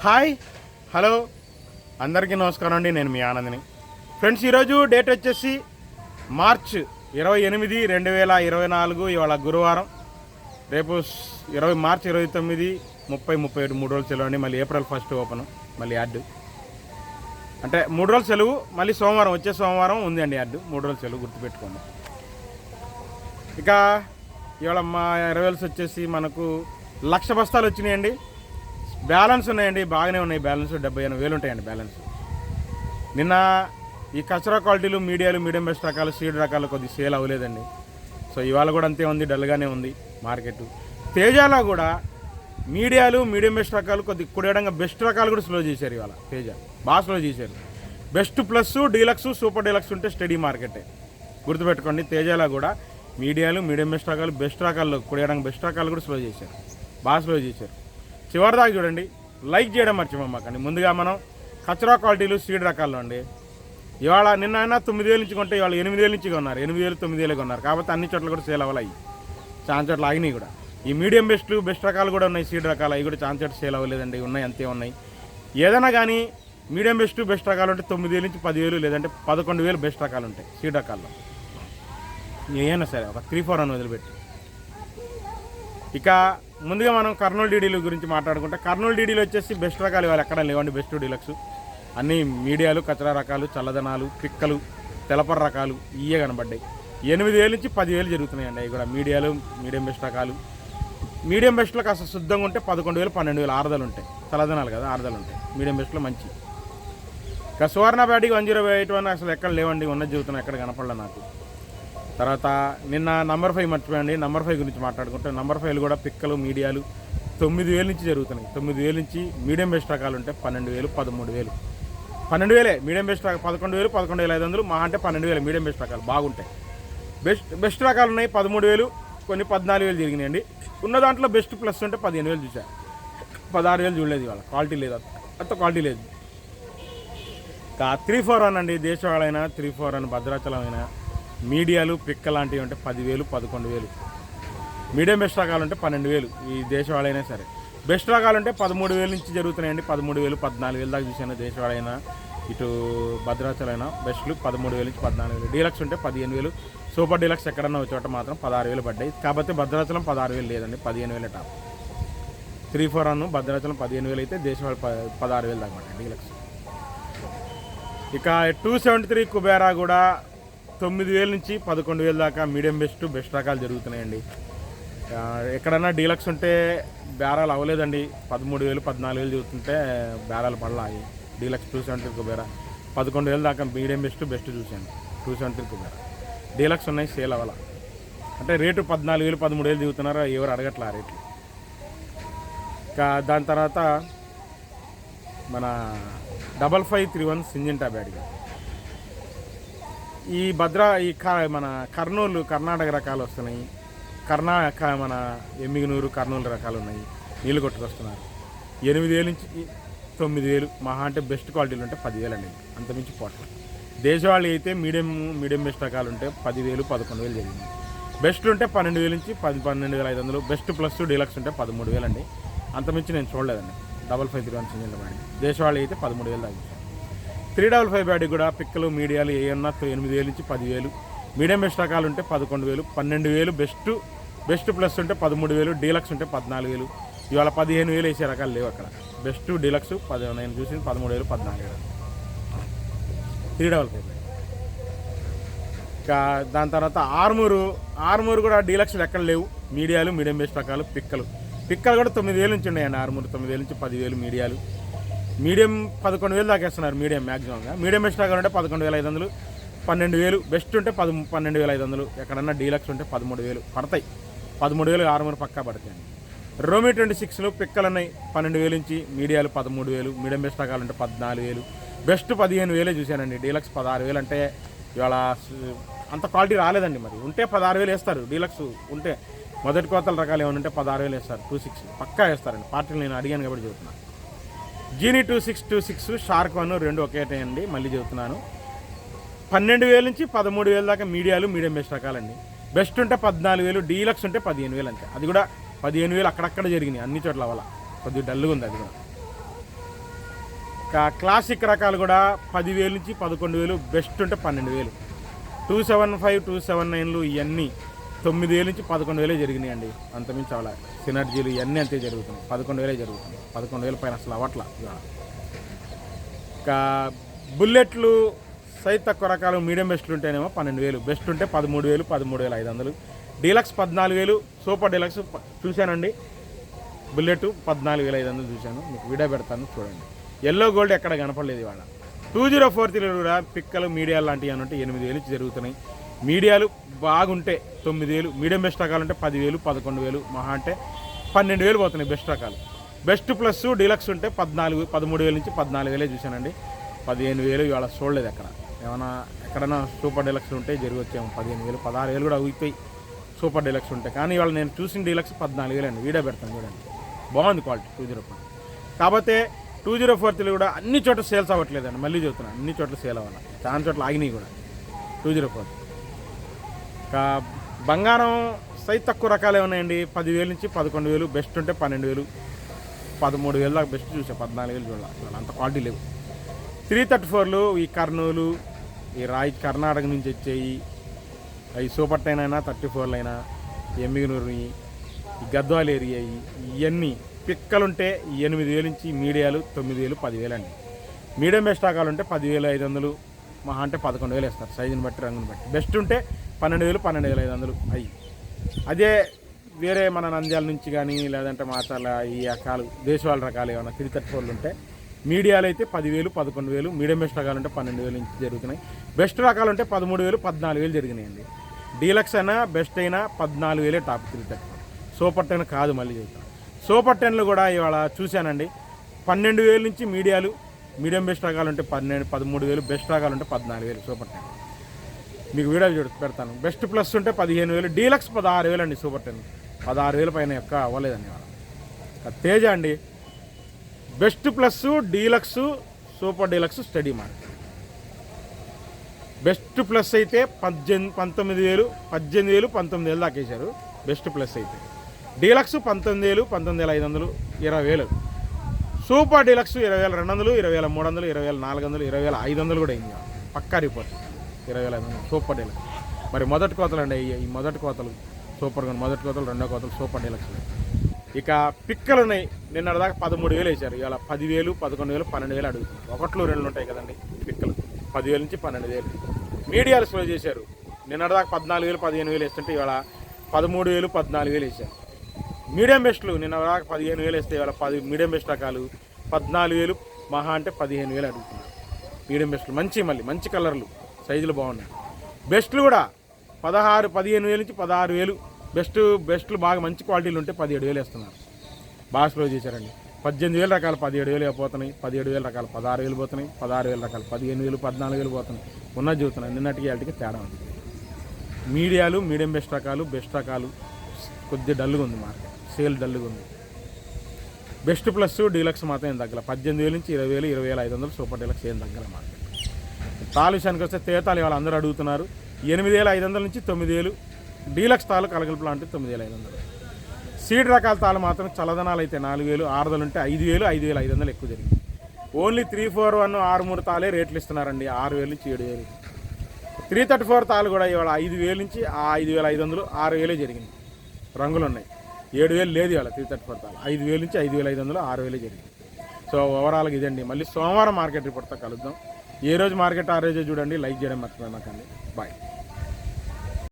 Hi hello అందరికీ నమస్కారం అండి. నేను మీ ఆనందని. ఫ్రెండ్స్, ఈరోజు డేట్ వచ్చేసి మార్చ్ 28, 2024. ఇవాళ గురువారం. రేపు మార్చ్ 29, 30, 31 3 రోజులు సెలవు అండి. మళ్ళీ ఏప్రిల్ 1 ఓపెన్, మళ్ళీ యాడ్ అంటే 3 రోజులు సెలవు. మళ్ళీ సోమవారం, వచ్చే సోమవారం ఉంది అండి యాడ్. 3 రోజులు సెలవు, గుర్తుపెట్టుకోండి. ఇక ఇవాళ మా ఎరవేల్స్ వచ్చేసి మనకు 1,00,000 బస్తాలు వచ్చినాయండి. బ్యాలెన్స్ ఉన్నాయండి, బాగానే ఉన్నాయి. బ్యాలెన్స్ 78,000 ఉంటాయండి బ్యాలెన్స్. నిన్న ఈ కచరా క్వాలిటీలు, మీడియం బెస్ట్ రకాలు, సీడ్ రకాలు కొద్దిగా సేల్ అవ్వలేదండి. సో ఇవాళ కూడా అంతే ఉంది, డల్గానే ఉంది మార్కెట్. తేజాలో కూడా మీడియం బెస్ట్ రకాలు కొద్దిగా కుడేయడంగా బెస్ట్ రకాలు కూడా స్లో చేశారు. ఇవాళ తేజ బాగా స్లో చేశారు. Best plus, deluxe, super deluxe ఉంటే స్టడీ మార్కెటే, గుర్తుపెట్టుకోండి. తేజాలో కూడా మీడియం బెస్ట్ రకాల్లో కుడేయడానికి బెస్ట్ రకాలు కూడా స్లో చేశారు, బాగా స్లో చేశారు. చివరిదాకా చూడండి, లైక్ చేయడం మర్చిపోమాకండి. ముందుగా మనం కచరా క్వాలిటీలు, సీడ్ రకాల్లో అండి. ఇవాళ నిన్న అయినా 9,000 నుంచి కొంటే ఇవాళ 8,000 నుంచి కొన్నారు. 8,000, 9,000 కొన్నారు. కాబట్టి అన్ని చోట్ల కూడా సేల్ అవ్వాలి. చాలా చోట్ల ఆగినాయి కూడా. ఈ మీడియం బెస్ట్ రకాలు కూడా ఉన్నాయి, సీడ్ రకాలు. అవి కూడా చాలా చోట్ల సేల్ అవ్వలేదండి, ఉన్నాయి, అంతే ఉన్నాయి. ఏదైనా కానీ మీడియం బెస్ట్ రకాలు ఉంటే 9,000 నుంచి 10,000, లేదంటే 11,000 బెస్ట్ రకాలు ఉంటాయి సీడ్ రకాల్లో. ఏమైనా సరే ఒక 3-4 అని వదిలిపెట్టి. ఇక ముందుగా మనం కర్నూలు డీడీల గురించి మాట్లాడుకుంటే, కర్నూలు డీడీలు వచ్చేసి బెస్ట్ రకాలు ఇవాళ ఎక్కడ లేవండి. బెస్ట్ డీలక్స్ అన్నీ మీడియాలు, కచరా రకాలు, చల్లదనాలు, పిక్కలు, తెలపర రకాలు ఇవే కనబడ్డాయి. 8,000 నుంచి 10,000 జరుగుతున్నాయండి. అవి కూడా మీడియం బెస్ట్ రకాలు. మీడియం బెస్ట్లో కాస్త శుద్ధంగా ఉంటే 11,000, 12,000 ఆరుదలు ఉంటాయి. చల్లదనాలు కదా, ఆరుదలు ఉంటాయి మీడియం బెస్ట్లో మంచి. ఇక సువర్ణ బ్యాటికి 1081 అసలు ఎక్కడ లేవండి, ఉన్నది చెబుతున్నాయి, ఎక్కడ కనపడలే నాకు. తర్వాత నిన్న నంబర్ 5 మర్చిపోయండి. నంబర్ 5 గురించి మాట్లాడుకుంటే, నంబర్ 5 కూడా పిక్కలు, మీడియాలు 9,000 నుంచి జరుగుతున్నాయి. 9,000 నుంచి మీడియం బెస్ట్ రకాలు ఉంటే 12,000, 13,000. 12,000 మీడియం బెస్ట్ రకాలు, 11,000, 11,500, మా అంటే 12,000 మీడియం బెస్ట్ రకాలు బాగుంటాయి. బెస్ట్ రకాలు ఉన్నాయి 13,000, కొన్ని 14,000 జరిగినాయండి. ఉన్న దాంట్లో బెస్ట్ ప్లస్ ఉంటే 15,000 చూసా, 16,000 చూడలేదు. ఇవాళ క్వాలిటీ లేదు, అంత క్వాలిటీ లేదు. 3-4 అండి, దేశవాళైనా 3-4 అని, భద్రాచలం అయినా మీడియాలు, పిక్క లాంటివి ఉంటే 10,000, 11,000. మీడియం బెస్ట్ రకాలు ఉంటే 12,000. ఈ దేశవాళైనా సరే. బెస్ట్ రకాలు ఉంటే 13,000 నుంచి జరుగుతున్నాయండి. 13,000, 14,000 దాకా చూసాను. దేశవాళైనా ఇటు భద్రాచలైనా బెస్ట్లు 13,000 నుంచి 14,000. డీలక్స్ ఉంటే 15,000. సూపర్ డీలక్స్ ఎక్కడన్నా చోట మాత్రం 16,000 పడ్డాయి. కాకపోతే భద్రాచలం 16,000 లేదండి, 15,000 టాప్. 3-4 అను భద్రాచలం 15,000 అయితే దేశవాళ 16,000 దాకా పడ్డాయి డీలక్స్. ఇక 273 కుబేరా కూడా 9,000 నుంచి 11,000 దాకా మీడియం బెస్ట్ రకాలు జరుగుతున్నాయండి. ఎక్కడన్నా డీలక్స్ ఉంటే బేరాలు అవ్వలేదండి. 13,000, 14,000 చూస్తుంటే బేరాలు పడలాయి. డీలక్స్ 273 కుబేరా 11,000 దాకా మీడియం బెస్ట్ చూశాను. 273 కుబేరా డీలక్స్ ఉన్నాయి, సేల్ అవ్వాల అంటే రేటు 14,000, 13,000 దిగుతున్నారు. ఎవరు అడగట్లా ఆ రేట్లు. ఇంకా దాని తర్వాత మన 5531 సింజంటా బ్యాడ్గా ఈ మన కర్ణాటక రకాలు వస్తున్నాయి. మన ఎమ్మిగనూరు, కర్నూలు రకాలు ఉన్నాయి. నీళ్ళు కొట్టుకొస్తున్నారు. 8,000 నుంచి 9,000, మహా అంటే బెస్ట్ క్వాలిటీలు ఉంటే 10,000 అండి, అంతమించి పోట్లు. దేశవాళీ అయితే మీడియం బెస్ట్ రకాలు ఉంటే 10,000, 11,000 జరిగింది. బెస్ట్ ఉంటే 12,000 నుంచి 12,500. బెస్ట్ ప్లస్ డీలక్స్ ఉంటే 13,000 అండి, అంతమించి నేను చూడలేదండి. 5531 సింజంటా బ్యాడ్ దేశవాళీ అయితే 13,000 దాకా. 355 బ్యాడ్ కూడా పిక్కలు, మీడియాలు ఏమన్నా 8,000 నుంచి 10,000. మీడియం బెస్ట్ రకాలు ఉంటే 11,000, 12,000. బెస్ట్ ప్లస్ ఉంటే 13,000. డీలక్స్ ఉంటే 14,000. ఇవాళ 15,000 వేసే రకాలు లేవు అక్కడ. బెస్ట్ డీలక్స్ నేను చూసింది 13,000, 14,000. 355. ఇంకా దాని తర్వాత ఆర్మూరు కూడా డీలక్స్ ఎక్కడ లేవు. మీడియం బెస్ట్ రకాలు. పిక్కలు కూడా 9,000 నుంచి ఉన్నాయండి. ఆర్మూరు 9,000 నుంచి 10,000 మీడియాలు. మీడియం 11,000 దాకా వేస్తున్నారు మీడియం మ్యాక్సిమంగా. మీడియం బెస్ట్ రకాలు ఉంటే 11,500, 12,000. బెస్ట్ ఉంటే 12,500. ఎక్కడన్నా డీలక్స్ ఉంటే 13,000 పడతాయి. 13,000 ఆర్మూరు పక్కా పడతాయండి. రోమి 26లో పిక్కలు ఉన్నాయి 12,000 నుంచి. మీడియాలు 13,000. మీడియం బెస్ట్ రకాలు ఉంటే 14,000. బెస్ట్ 15,000 చూశానండి. డీలక్స్ 16,000 అంటే ఇవాళ అంత క్వాలిటీ రాలేదండి. మరి ఉంటే 16,000 వేస్తారు. డీలక్స్ ఉంటే మొదటి కోతల రకాలు ఏమైనా ఉంటే 16,000 వేస్తారు. 26 పక్కా వేస్తారండి. పార్టీలు నేను అడిగాను కాబట్టి చెబుతున్నాను. జీనీ 2626, షార్క్ 1 రెండు ఒకేటే అండి, మళ్ళీ చెబుతున్నాను. 12,000 నుంచి 13,000 దాకా మీడియం బెస్ట్ రకాలండి. బెస్ట్ ఉంటే 14,000. డీలక్స్ ఉంటే 15,000 అంతే. అది కూడా 15,000 అక్కడక్కడ జరిగినాయి, అన్ని చోట్ల అవ్వాల. కొద్దిగా డల్గా ఉంది అది కూడా. క్లాసిక్ రకాలు కూడా 10,000 నుంచి 11,000, బెస్ట్ ఉంటే 12,000. 275, 279లు ఇవన్నీ 9,000 నుంచి 11,000 జరిగినాయండి. అంతమించి అవలా సినర్జీలు ఇవన్నీ అంతే జరుగుతున్నాయి. 11,000 జరుగుతున్నాయి. 11,000 పైన అసలు అవ్వట్లా. ఇంకా బుల్లెట్లు సైజ్ తక్కువ రకాలు మీడియం బెస్ట్లు ఉంటేనేమో 12,000, బెస్ట్ ఉంటే 13,000, 13,500. డీలక్స్ 14,000, సూపర్ డీలక్స్ చూశానండి. బుల్లెట్ 14,500 చూశాను. మీకు వీడియో పెడతాను చూడండి. ఎల్లో గోల్డ్ ఎక్కడ కనపడలేదు ఇవాళ. 2043 కూడా పిక్కలు మీడియాలు లాంటివి అని ఉంటే 8,000 నుంచి జరుగుతున్నాయి. మీడియాలు బాగుంటే 9,000, మీడియం బెస్ట్ రకాలు ఉంటే 10,000, 11,000, మహా అంటే 12,000 పోతున్నాయి బెస్ట్ రకాలు. బెస్ట్ ప్లస్ డీలక్స్ ఉంటే 13,000 నుంచి 14,000 చూశానండి. 15,000 ఇవాళ చూడలేదు ఎక్కడ. ఏమైనా ఎక్కడైనా సూపర్ డీలక్స్ ఉంటే జరగవచ్చేమో 15,000, 16,000 కూడా అవుతాయి సూపర్ డీలక్స్ ఉంటే. కానీ ఇవాళ నేను చూసిన డీలక్స్ 14,000 అండి. వీడియో పెడతాను చూడండి. బాగుంది క్వాలిటీ 204. కాకపోతే 2043 కూడా అన్ని చోట్ల సేల్స్ అవ్వట్లేదండి. మళ్ళీ చెబుతున్నాను, అన్ని చోట్ల సేల్ అవ్వాలి. చాలా చోట్ల ఆగినాయి కూడా 204. ఇంకా బంగారం సైజ్ తక్కువ రకాలే ఉన్నాయండి. 10,000 నుంచి 11,000, బెస్ట్ ఉంటే 12,000, 13,000 దాకా బెస్ట్ చూసా. 14,000 చూడాలి. అంత క్వాలిటీ లేవు. 334లు ఈ కర్నూలు, ఈ రాయి కర్ణాటక నుంచి వచ్చాయి. అవి సూపర్ 10 అయినా 34లు అయినా, ఎమ్మిగనూరు, ఈ గద్వాల ఏరియా ఇవన్నీ పిక్కలుంటే 8,000 నుంచి మీడియాలు 9,000, 10,000 అండి. మీడియం బెస్ట్ రకాలు ఉంటే 10,500, మహా అంటే 11,000 వేస్తారు సైజుని బట్టి, రంగుని బట్టి. బెస్ట్ ఉంటే 12,000, 12,500 అవి. అదే వేరే మన నంద్యాల నుంచి కానీ లేదంటే మాచాల ఈ రకాలు దేశవాళ రకాలు ఏమైనా 334లు ఉంటే మీడియాలు అయితే 10,000, 11,000, మీడియం బెస్ట్ రకాలు ఉంటే 12,000 నుంచి జరుగుతున్నాయి. బెస్ట్ రకాలు ఉంటే 13,000, 14,000 జరిగినాయండి. డీలక్స్ అయినా బెస్ట్ అయినా 14,000 టాప్ 334. సూపర్ 10 కాదు. మళ్ళీ చెప్తాను, సూపర్ 10లు కూడా ఇవాళ చూశానండి. 12,000 నుంచి మీడియాలు, మీడియం బెస్ట్ రకాలు ఉంటే 13,000, బెస్ట్ రకాలు ఉంటే 14,000 సూపర్ 10. మీకు వీడియో పెడతాను. బెస్ట్ ప్లస్ ఉంటే 15,000, డీలక్స్ 16,000 అండి. సూపర్ 10 16,000 పైన ఎక్క అవ్వలేదండి ఇవాళ. తేజ అండి. Best plus, deluxe, super deluxe study mark. Best plus అయితే 19,000, 18,000, 19,000 దాకా వేశారు బెస్ట్ ప్లస్ అయితే. డీలక్స్ 19,000, 19,500, 20,000. సూపర్ డీలక్స్ 20,200, 20,300, 20,400, 20,500 కూడా అయింది. పక్కా రిపోర్ట్ 20,500 సూపర్ డీలక్స్. మరి మొదటి కోతలు అండి ఈ మొదటి కోతలు సూపర్గా, మొదటి కోతలు, రెండో కోతలు సూపర్ డీలక్స్. ఇక పిక్కలు ఉన్నాయి. నిన్నటిదాకా 13,000 వేశారు. ఇవాళ 10,000, 11,000, 12,000 అడుగుతుంది. 1, 2 ఉంటాయి కదండి పిక్కలు. 10,000 నుంచి 12,000. మీడియాలు స్లో చేశారు. నిన్నటిదాకా 14,000, 15,000 వేస్తుంటే ఇవాళ 13,000, 14,000 వేశారు. మీడియం బెస్ట్లు నిన్నటిదాకా 15,000 వేస్తే ఇవాళ మీడియం బెస్ట్ రకాలు 14,000, మహా అంటే 15,000 అడుగుతున్నారు. మీడియం బెస్ట్లు మళ్ళీ మంచి కలర్లు, సైజులు బాగున్నాయి. బెస్ట్లు కూడా 15,000 నుంచి 16,000. బెస్ట్లు బాగా మంచి క్వాలిటీలు ఉంటే 17,000 వేస్తున్నారు. బాగా స్లో చేశారండి. 18,000 రకాలు 17,000 పోతున్నాయి. 17,000 రకాలు 16,000 పోతున్నాయి. 16,000 రకాలు 15,000, 14,000 పోతున్నాయి. ఉన్నది చూస్తున్నాయి. నిన్నటికి వాటికి తేడా ఉంది. మీడియాలు, మీడియం బెస్ట్ రకాలు కొద్దిగా డల్గా ఉంది మార్కెట్. సేల్ డల్గా ఉంది. బెస్ట్ ప్లస్ డీలక్స్ మాత్రం ఏం తగ్గల. 18,000 నుంచి 20,000, 20,500 సూపర్ డీలక్స్ ఏం తగ్గల మార్కెట్. తాలు విషయానికి వస్తే తేతాలు ఇవాళ అందరూ అడుగుతున్నారు. 8,500 నుంచి 9,000. డీలక్స్ తాలు కలగలుపులు అంటే 9,500. సీడ్ రకాల తాలు మాత్రం చల్లదనాలు అయితే 4,000, ఆరుదలు ఉంటే 5,000, 5,500 ఎక్కువ జరిగింది. ఓన్లీ 341, 63 తాలే రేట్లు ఇస్తున్నారండి. 6,000 నుంచి 7,000. 334 తాలు కూడా ఇవాళ 5,000 నుంచి 5,500, 6,000 జరిగింది. రంగులు ఉన్నాయి. 7,000 లేదు ఇవాళ 334 తాలు. 5,000 నుంచి 5,500, 6,000 జరిగింది. సో ఓవరాల్గా ఇదండి. మళ్ళీ సోమవారం మార్కెట్ రిపోర్ట్తో కలుద్దాం. ఏ రోజు మార్కెట్ ఆ రోజే చూడండి. లైక్ చేయడం మర్చిపోమాకండి. బాయ్.